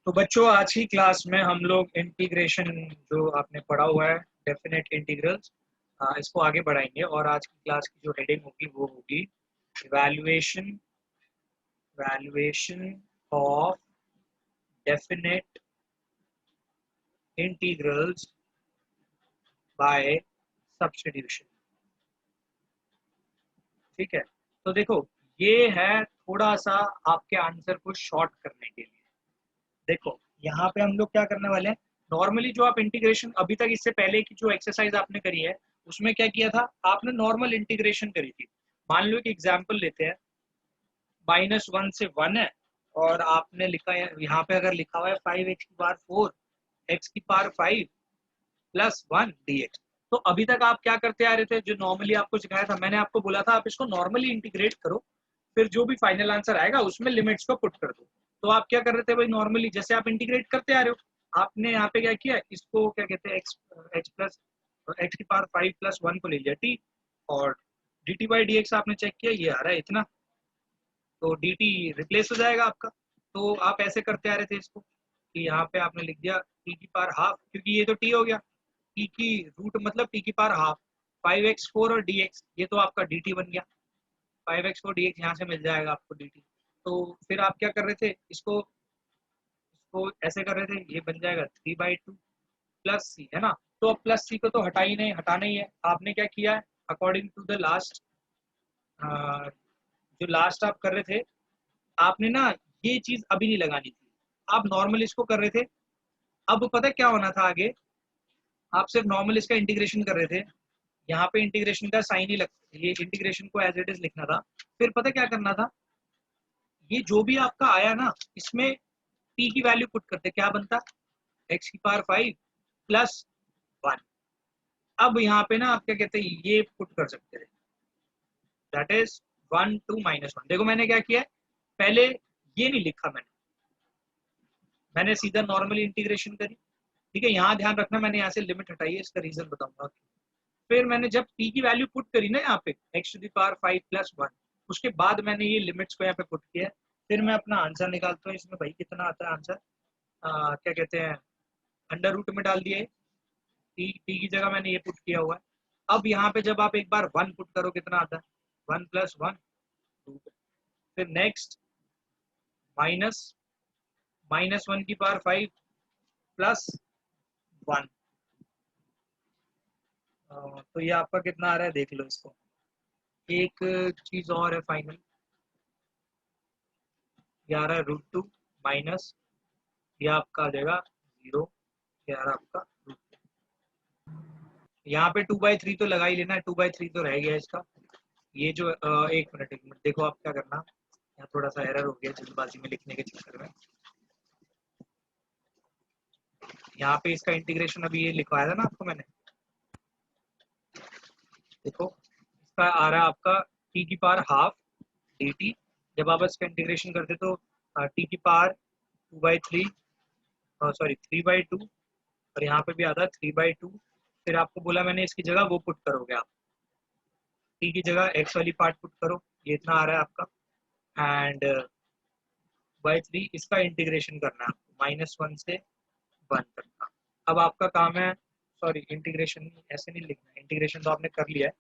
तो बच्चों आज की क्लास में हम लोग इंटीग्रेशन जो आपने पढ़ा हुआ है डेफिनेट इंटीग्रल्स इसको आगे बढ़ाएंगे और आज की क्लास की जो हेडिंग होगी वो होगी evaluation valuation of definite integrals by substitution. ठीक है, तो देखो ये है थोड़ा सा आपके आंसर को शॉर्ट करने के लिए। देखो यहाँ पे हम लोग क्या करने वाले हैं, नॉर्मली जो आप इंटीग्रेशन अभी तक इससे पहले की जो एक्सरसाइज आपने करी है उसमें क्या किया था, आपने नॉर्मल इंटीग्रेशन करी थी। मान लो एक एग्जांपल लेते हैं, -1 से 1 है और आपने लिखा है यहाँ पे, अगर लिखा हुआ है 5x⁴ x⁵ +1 dx। तो अभी तक आप क्या करते आ रहे थे, जो नॉर्मली आपको सिखाया था, मैंने आपको बोला था आप इसको नॉर्मली इंटीग्रेट करो, फिर जो भी फाइनल आंसर आएगा उसमें लिमिट्स को पुट कर दो। तो आप क्या कर रहे थे भाई, नॉर्मली जैसे आप इंटीग्रेट करते आ रहे हो, आपने यहाँ पे क्या किया, इसको क्या कहते हैं x⁵ को ले लिया t, और dt/dx आपने चेक किया, ये आ रहा है इतना, तो dt रिप्लेस हो जाएगा आपका। तो आप ऐसे करते आ रहे थे इसको कि यहाँ पे आपने लिख दिया t⁻½ क्योंकि ये तो t हो गया, t की रूट मतलब t⁻½ 5x⁴ और dx, ये तो आपका dt बन गया, 5x⁴ dx यहाँ से मिल जाएगा आपको dt। तो फिर आप क्या कर रहे थे, इसको ऐसे कर रहे थे, ये बन जाएगा 3/2 प्लस सी, है ना। तो अब प्लस सी को तो हटाना ही है, आपने क्या किया है, अकॉर्डिंग टू द लास्ट, जो लास्ट आप कर रहे थे, आपने ना ये चीज अभी नहीं लगानी थी, आप नॉर्मल इसको कर रहे थे। अब पता है क्या होना था आगे, आप सिर्फ नॉर्मल इसका इंटीग्रेशन कर रहे थे, यहाँ पे इंटीग्रेशन का साइन ही लग, ये इंटीग्रेशन को एज इट इज लिखना था। फिर पता क्या करना था, ये जो भी आपका आया ना, इसमें t की वैल्यू पुट करते, क्या बनता, x⁵ +1। अब यहाँ पे ना आप क्या कहते हैं, ये पुट कर सकते थे, दैट इज 1 2 -1। देखो मैंने क्या किया है, पहले ये नहीं लिखा मैंने सीधा नॉर्मली इंटीग्रेशन करी। ठीक है, यहाँ ध्यान रखना, मैंने यहाँ से लिमिट हटाई है, इसका रीजन बताऊंगा। फिर मैंने जब t की वैल्यू पुट करी ना यहाँ पे x⁵ उसके बाद मैंने ये लिमिट्स को यहाँ पे पुट किया है। फिर मैं अपना आंसर निकालता हूँ, इसमें भाई कितना आता है आंसर, क्या कहते हैं, अंडर रूट में डाल दिया है, t की जगह मैंने ये पुट किया हुआ है। अब यहाँ पे जब आप एक बार 1 पुट करो, कितना आता है, 1 + 1 2। फिर नेक्स्ट माइनस -1⁵ +1, तो ये आपका कितना आ रहा है देख लो इसको। एक चीज और है फाइनल, ये आ रहा है √2 माइनस, ये आपका आ जाएगा 0, ये आ रहा है आपका √2। यहाँ पे 2/3 तो लगा ही लेना है, 2/3 तो रह गया इसका। ये जो एक मिनट देखो, आप क्या करना, यहाँ थोड़ा सा एरर हो गया जल्दबाजी में लिखने के चक्कर में। यहाँ पे इसका इंटीग्रेशन अभी ये लिखवाया था ना आपको मैंने, देखो इसका आ रहा है आपका t⁻½ dt। जब आप इसका इंटीग्रेशन करते तो t⁻2/3, सॉरी 3/2, और यहाँ पे भी आता है 3/2। फिर आपको बोला मैंने इसकी जगह वो पुट करोगे आप, t की जगह x वाली पार्ट पुट करो, ये इतना आ रहा है आपका, एंड /3 इसका इंटीग्रेशन करना है आपको -1 से 1 तक का। अब आपका काम है, सॉरी इंटीग्रेशन ऐसे नहीं लिखना, इंटीग्रेशन तो आपने कर लिया है,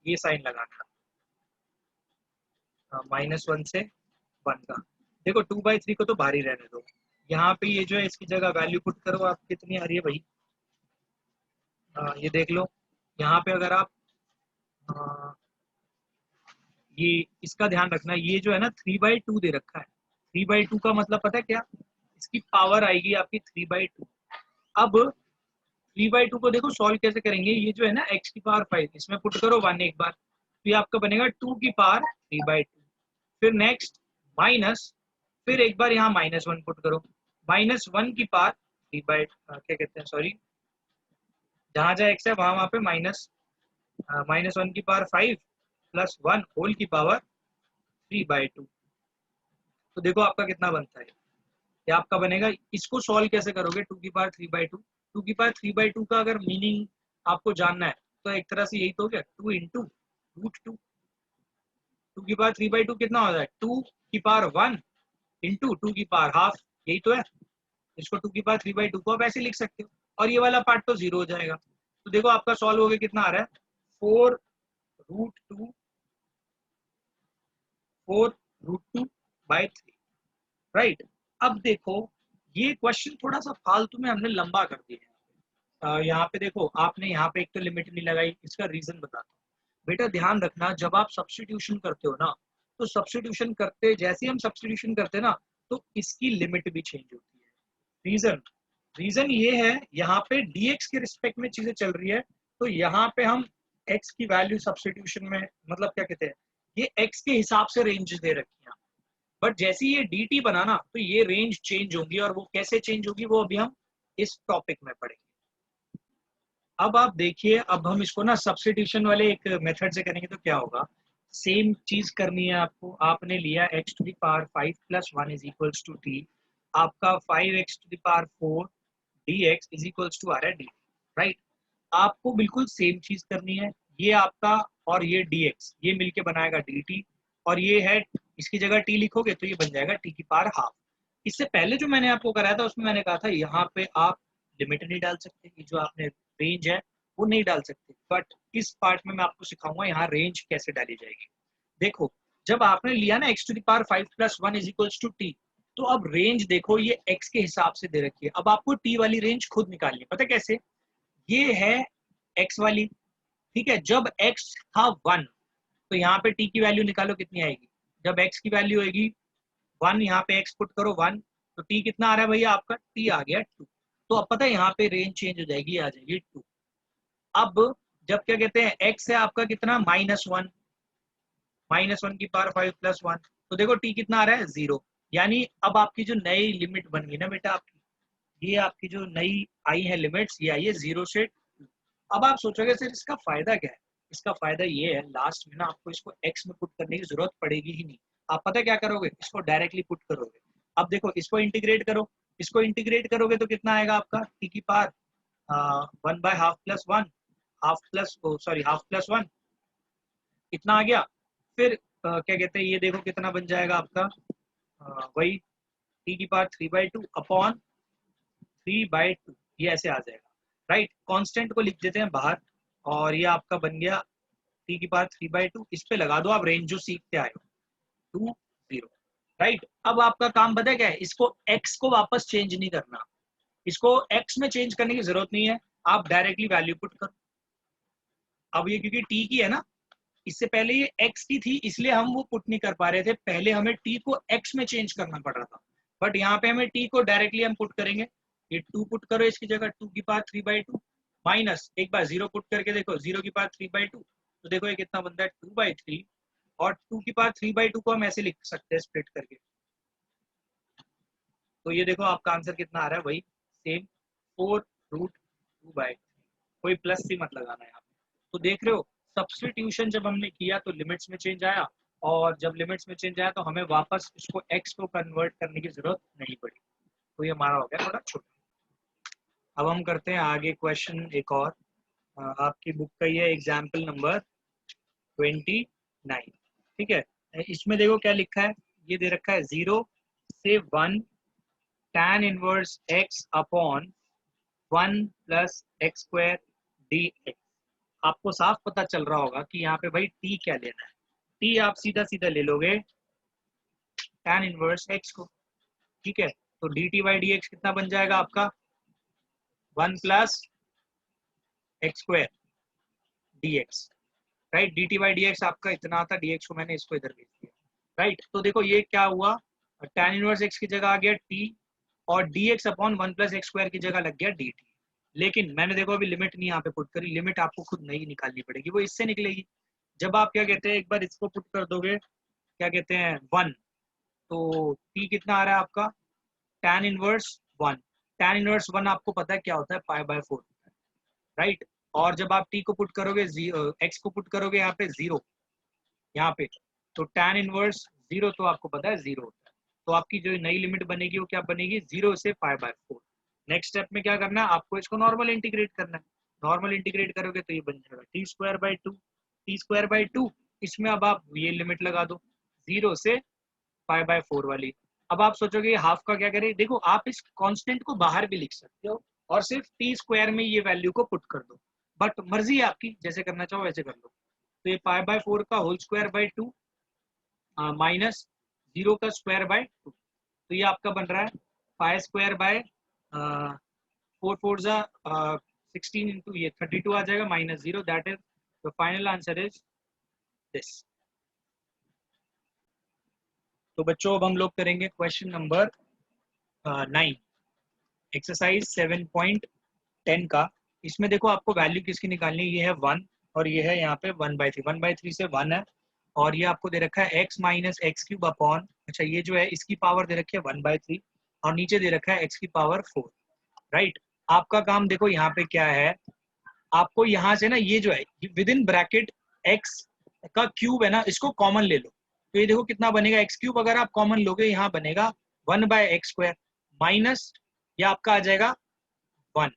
ये साइन लगाना है -1 से 1 का। देखो 2/3 को तो बाहर ही रहने दो, यहाँ पे ये जो है इसकी जगह वैल्यू पुट करो, आप कितनी आ रही है भाई, ये देख लो। यहाँ पे अगर आप आ, ये इसका ध्यान रखना, ये जो है ना 3/2 दे रखा है, 3/2 का मतलब पता है क्या, इसकी पावर आएगी आपकी 3/2। अब 3/2 को देखो सॉल्व कैसे करेंगे, ये जो है ना x⁵ इसमें पुट करो 1 एक बार, तो ये आपका बनेगा 2 की पावर 3/2। फिर नेक्स्ट माइनस, फिर एक बार यहाँ -1 पुट करो, -1 की पावर 3 क्या कहते हैं, सॉरी जहाँ जहाँ x है वहाँ वहाँ पे -1 की पावर 5 +1 होल की पावर 3/2। तो देखो आपका कितना बनता है, ये आपका बनेगा। इसको सॉल्व कैसे करोगे, 2 की पावर 3/2, 2 की पावर 3/2 का अगर मीनिंग आपको जानना है तो एक तरह से यही तो हो गया, 2 × √2। 2 की पावर 3/2 कितना हो जाए, 2 की पावर 1 × 2 की पावर ½ यही तो है। इसको 2^3/2 को आप ऐसे लिख सकते हो, और ये वाला पार्ट तो 0 हो जाएगा। तो देखो आपका सॉल्व हो गया, कितना आ रहा है 4√2/3, राइट। अब देखो ये क्वेश्चन थोड़ा सा फालतू में हमने लंबा कर दिया है। यहाँ पे देखो आपने यहाँ पे एक तो लिमिट नहीं लगाई, इसका रीजन बताता हूँ। बेटा ध्यान रखना, जब आप सब्स्टिट्यूशन करते हो ना, तो सब्स्टिट्यूशन करते जैसे ही हम सब्स्टिट्यूशन करते हैं ना, तो इसकी लिमिट भी चेंज होती है। रीजन रीजन ये है, यहाँ पे dx के रिस्पेक्ट में चीजें चल रही है, तो यहाँ पे हम x की वैल्यू सब्स्टिट्यूशन में, मतलब क्या कहते हैं, ये x के हिसाब से रेंज दे रखी है, बट जैसे ये dt बना ना, तो ये रेंज चेंज होगी, और वो कैसे चेंज होगी वो अभी हम इस टॉपिक में पढ़ेंगे। अब आप देखिए, अब हम इसको ना सब्स्टिट्यूशन वाले एक मेथड से करेंगे तो क्या होगा। सेम चीज करनी है आपको, आपने लिया x⁵ 5+1 is equals to t, आपका 5x⁴ dx is equals to आ रहा है dt, राइट। आपको बिल्कुल सेम चीज करनी है, ये आपका और ये dx ये मिलके बनाएगा dt, और ये है, इसकी जगह t लिखोगे तो ये बन जाएगा t⁵. इससे पहले जो मैंने आपको कराया था उसमें मैंने कहा था यहाँ पे आप लिमिट नहीं डाल सकते, ये जो आपने रेंज है वो नहीं डाल सकते, बट इस पार्ट में मैं आपको सिखाऊंगा यहाँ रेंज कैसे डाली जाएगी। देखो जब आपने लिया ना x⁵ 5+1 is equals to t, तो अब रेंज देखो ये x के हिसाब से दे रखी है, अब आपको t वाली रेंज खुद निकालनी है, पता कैसे, ये है x वाली, ठीक है। जब x था 1, तो यहाँ पे t की वैल्यू निकालो कितनी आएगी, जब x की वैल्यू आएगी 1, यहाँ पे x पुट करो 1, तो t कितना आ रहा है भैया आपका, t आ गया 2, तो अब पता है यहाँ पे रेंज चेंज हो जाएगी, आ जाएगी 2। अब जब क्या कहते हैं x है आपका कितना -1, -1⁵ 5+1, तो देखो t कितना आ रहा है 0, यानी अब आपकी जो नई लिमिट बन गई ना बेटा आपकी, ये आपकी जो नई आई है लिमिट्स, ये आई है 0 से 2। अब आप सोचोगे सर इसका फायदा क्या है, इसका फायदा ये है लास्ट में ना आपको इसको x में पुट करने की जरूरत पड़ेगी ही नहीं, आप पता क्या करोगे, इसको डायरेक्टली पुट करोगे। अब देखो इसको इंटीग्रेट करो, इसको इंटीग्रेट करोगे तो कितना आएगा आपका t⁵ 1/2+1, ½ + 1 इतना आ गया। फिर क्या कहते हैं, ये देखो कितना बन जाएगा आपका, वही t⁵3/2 अपॉन 3/2, ये ऐसे आ जाएगा, राइट। कांस्टेंट को लिख देते हैं बाहर, और ये आपका बन गया t⁵3/2, इस पे लगा दो आप रेंज जो सीखते आए हो 2 0, राइट। अब आपका काम पता है क्या है, इसको x को वापस चेंज नहीं करना, इसको x में चेंज करने की जरूरत नहीं है, आप डायरेक्टली वैल्यू पुट करो। अब ये क्योंकि t की है ना, इससे पहले ये x की थी, इसलिए हम वो पुट नहीं कर पा रहे थे, पहले हमें t को x में चेंज करना पड़ रहा था, बट यहाँ पे हमें t को डायरेक्टली हम पुट करेंगे। ये 2 पुट करो इसकी जगह, 2⁵3/2 माइनस, एक बार 0 पुट करके देखो, 0⁵3/2, तो देखो ये कितना बनता है 2/3, और 2⁵3/2 को हम ऐसे लिख सकते हैं स्प्लिट करके, तो ये देखो आपका आंसर कितना आ रहा है, वही सेम 4√2/3, कोई प्लस सी मत लगाना यहाँ पे। तो देख रहे हो सब्स्टिट्यूशन जब हमने किया तो लिमिट्स में चेंज आया, और जब लिमिट्स में चेंज आया तो हमें वापस इसको x को कन्वर्ट करने की जरूरत नहीं पड़ी, तो ये हमारा हो गया थोड़ा छोटा। अब हम करते हैं आगे क्वेश्चन एक और, आपकी बुक का ये एग्जाम्पल नंबर 29, ठीक है। इसमें देखो क्या लिखा है, ये दे रखा है 0 से 1 tan inverse x upon 1 + x² dx। आपको साफ पता चल रहा होगा कि यहाँ पे भाई t क्या लेना है, t आप सीधा सीधा ले लोगे tan इनवर्स x को, ठीक है। तो dt/dx कितना बन जाएगा आपका 1 + x² dx, राइट। dt/dx आपका इतना आता, dx को मैंने इसको इधर भेज दिया, राइट। तो देखो ये क्या हुआ, tan इनवर्स x की जगह आ गया t, और dx अपॉन 1 + x² की जगह लग गया dt। लेकिन मैंने देखो अभी लिमिट नहीं यहाँ पे पुट करी, लिमिट आपको खुद नहीं निकालनी पड़ेगी, वो इससे निकलेगी। जब आप क्या कहते हैं एक बार इसको पुट कर दोगे, क्या कहते हैं 1, तो t कितना आ रहा है आपका tan इनवर्स 1, tan इनवर्स 1 आपको पता है क्या होता है, π/4, राइट। और जब आप t को पुट करोगे, x को पुट करोगे यहाँ पे 0, यहाँ पे, तो tan इनवर्स 0 तो आपको पता है 0 होता है, तो आपकी जो नई लिमिट बनेगी वो क्या बनेगी 0 से π/4। नेक्स्ट स्टेप में क्या करना है, आपको इसको नॉर्मल इंटीग्रेट करना है, नॉर्मल इंटीग्रेट करोगे तो ये बन जाएगा t²/2, इसमें अब आप ये लिमिट लगा दो 0 से π/4 वाली, अब आप सोचोगे हाफ का क्या करें, देखो आप इस कांस्टेंट को बाहर भी लिख सकते हो और सिर्फ टी स्क्वायर में ये वैल्यू को पुट कर दो, बट मर्जी है आपकी, जैसे करना चाहो वैसे कर लो। तो ये पाई बाय 4 का होल स्क्वायर बाय 2 माइनस 0 का स्क्वायर बाय 2, तो ये आपका बन रहा है पाई स्क्वायर बाय 4 जा 16 इंटू ये 32 आ जाएगा minus 0, that is the final answer is this. तो बच्चों अब हम लोग करेंगे क्वेश्चन नंबर 9, एक्सरसाइज 7.10 का। इसमें देखो आपको वैल्यू किसकी निकालनी है, ये है 1 और ये है यहाँ पे 1/3, 1/3 से 1 है और ये आपको दे रखा है x minus x cube upon, अच्छा ये जो है इसकी पावर दे रखी है 1/3 और नीचे दे रखा है x की पावर 4, राइट। आपका काम देखो यहाँ पे क्या है, आपको यहाँ से ना ये जो है विद इन ब्रैकेट x का क्यूब है ना, इसको कॉमन ले लो। तो ये देखो कितना बनेगा, x क्यूब अगर आप कॉमन लोगे यहाँ बनेगा 1/x² माइनस ये आपका आ जाएगा 1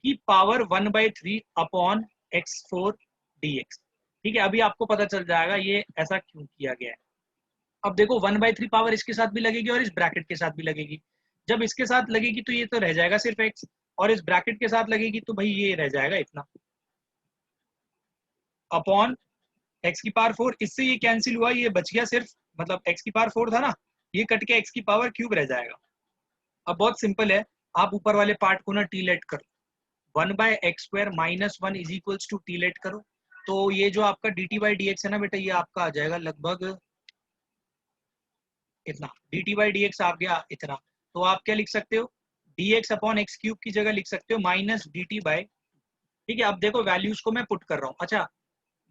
की पावर 1/3 अपॉन x4 dx। ठीक है, अभी आपको पता चल जाएगा ये ऐसा क्यों किया गया है। अब देखो 1/3 पावर इसके साथ भी लगेगी और इस ब्रैकेट के साथ भी लगेगी। जब इसके साथ लगेगी तो ये तो रह जाएगा सिर्फ x, और इस ब्रैकेट के साथ लगेगी तो भाई ये रह जाएगा इतना अपॉन x की पावर 4। इससे ये कैंसिल हुआ, ये बच गया सिर्फ, मतलब x की पावर 4 था ना, ये कट के x की पावर क्यूब रह जाएगा। अब बहुत सिंपल है, आप ऊपर वाले पार्ट को ना टी लेट करो, 1/x² माइनस 1 is equals to t let करो, तो ये जो आपका dt/dx है ना बेटा, ये आपका आ जाएगा लगभग इतना, dt/dx आ गया इतना। तो आप क्या लिख सकते हो, dx अपॉन एक्स क्यूब की जगह लिख सकते हो माइनस dt/, ठीक है। अब देखो वैल्यूज को मैं पुट कर रहा हूँ, अच्छा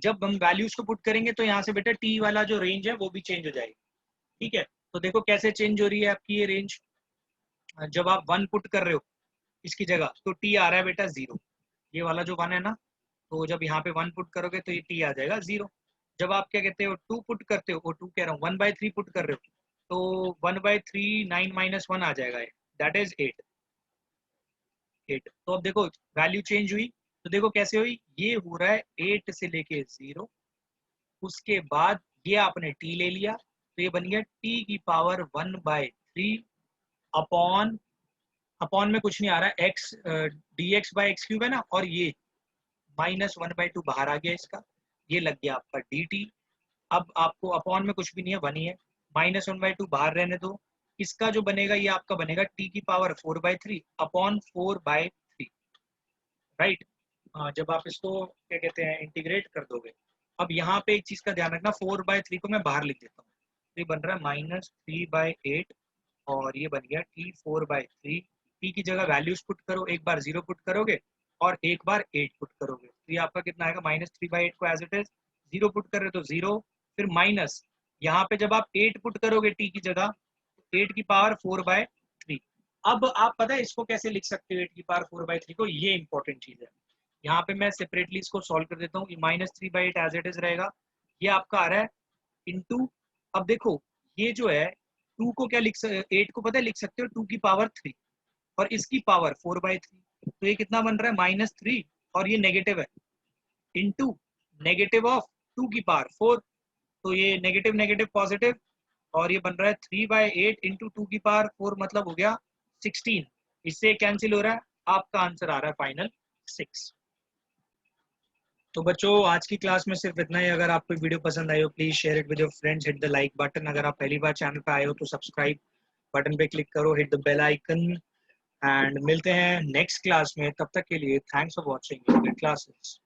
जब हम वैल्यूज को पुट करेंगे तो यहाँ से बेटा t वाला जो रेंज है वो भी चेंज हो जाएगी, ठीक है। तो देखो कैसे चेंज हो रही है आपकी ये रेंज, जब आप 1 पुट कर रहे हो इसकी जगह तो t आ रहा है बेटा 0, ये वाला जो 1 है ना, तो जब यहाँ पे 1 पुट करोगे तो ये t आ जाएगा 0। जब आप क्या कहते हो 2 पुट करते हो, वो 2 कह रहा हूँ 1/3 पुट कर रहे हो, तो 1/3 9 माइनस 1 आ जाएगा, दैट इज 8। तो अब देखो वैल्यू चेंज हुई, तो देखो कैसे हुई, ये हो रहा है 8 से लेके 0, उसके बाद ये आपने t ले लिया तो ये बन गया t की पावर 1/3 अपॉन, अपॉन में कुछ नहीं आ रहा है x dx/x³ है ना, और ये माइनस 1/2 बाहर आ गया इसका, ये लग गया आपका dt। अब आपको अपॉन में कुछ भी नहीं है, 1 ही है, माइनस 1/2 बाहर रहने दो, इसका जो बनेगा ये आपका बनेगा t की पावर 4/3 अपॉन 4/3, राइट। जब आप इसको क्या कहते हैं इंटीग्रेट कर दोगे, अब यहाँ पे एक चीज का ध्यान रखना, 4/3 को मैं बाहर लिख देता हूँ, तो ये बन रहा है -3/8 और ये बन गया t 4/3। t की जगह वैल्यूज पुट करो, एक बार 0 पुट करोगे और एक बार 8 पुट करोगे, तो ये आपका कितना आएगा, -3/8 को एज इट इज 0 पुट कर रहे हो तो 0, फिर माइनस यहाँ पे जब आप 8 पुट करोगे t की जगह, 8 की पावर 4/3। अब आप पता है इसको कैसे लिख सकते हो 8 की पावर 4/3 को, ये इंपॉर्टेंट चीज है। यहाँ पे मैं सेपरेटली इसको सॉल्व कर देता हूँ, ये -3/8 एज इट इज रहेगा, ये आपका आ रहा है इंटू, अब देखो ये जो है 2 को क्या लिख 8 को पता है लिख सकते हो 2 की पावर 3 और इसकी पावर 4/3, तो ये कितना बन रहा है -3 और ये नेगेटिव है इंटू नेगेटिव ऑफ 2 की पावर 4, तो ये नेगेटिव नेगेटिव पॉजिटिव और ये बन रहा है 3/8 इंटू 2 की पावर 4, मतलब हो गया 16, इससे कैंसिल हो रहा है, आपका आंसर आ रहा है फाइनल 6। तो बच्चों आज की क्लास में सिर्फ इतना ही। अगर आपको वीडियो पसंद आई हो please share it with your friends, hit the like button, अगर आप पहली बार चैनल पे आए हो तो सब्सक्राइब बटन पे क्लिक करो, hit the bell icon, and मिलते हैं नेक्स्ट क्लास में। तब तक के लिए थैंक्स फॉर वॉचिंग क्लासेस।